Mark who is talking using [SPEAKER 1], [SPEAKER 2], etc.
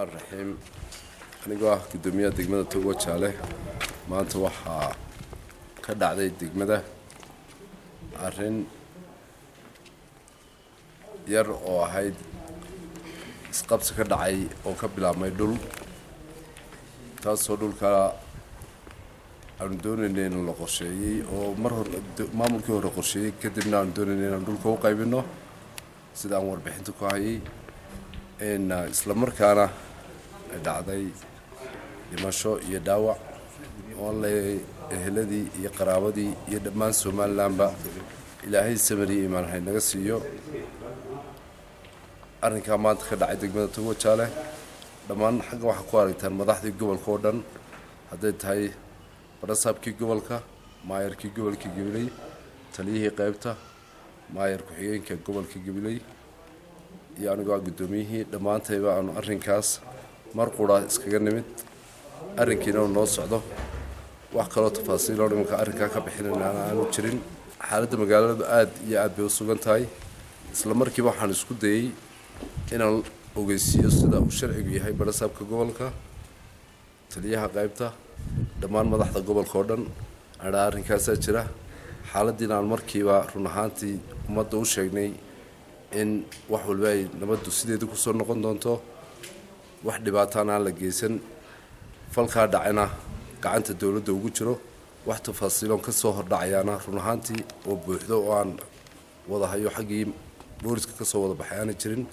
[SPEAKER 1] الرحمن الرحيم. أنا قدومية دقمة توجه شاله ما أنت وح كده عدي دقمة عرين ير أو هيد سقبس كده عي أو قبل ما يدل تصدق كلا عندون إننا نلقشيء أو مرة ما ممكن نلقشيء كدبنا عندون إننا ندل كوا قايبينه سيدا أمور بحنتو كهاي إن إسلام مركانا دعدي dhimasho iyo dhaawac oo la eheladii iyo qaraabadii iyo dhammaan Soomaalilandba Ilaahay samariye iimaan hay naga siiyo arrinka maanta ka dhacay degmada Togo Jaale dhammaan xagga waxa ku aragtaan madaxdii gobolka oo dhan haday tahay barasaabkii gobolka maayarkii gobolka Gabiley taliyihii qaybta maayar ku xigeenka gobolka Gabiley iyo aniga gudoomiyihii dhamaantayba aan arrinkaas mar qura iskaga nimid arrinkiina oo noo socdo wax kale oo tafaasiil oo nimanka arrinka ka bixinayna aan jirin xaaladda magaalada aad iyo aad bay u sugan tahay isla markiiba waxaan isku dayay inaan ogeysiiyo sida uu sharcigu yahay barasaabka gobolka taliyaha qaybta dhammaan madaxda gobolka oo dhan arrinkaas jira xaaladdiina aan markiiba run ahaantii ummadda u sheegnay in wax walba ay nabaddu sideedu ku soo noqon doonto wax dhibaato aan la geysan falka dhacayna gacanta dawladda ugu jiro wax tafaasiiloon ka soo hordhacayana run ahaantii oo buuxdo oo aan wada hayo xaqii booliska ka soo wada baxayna jirin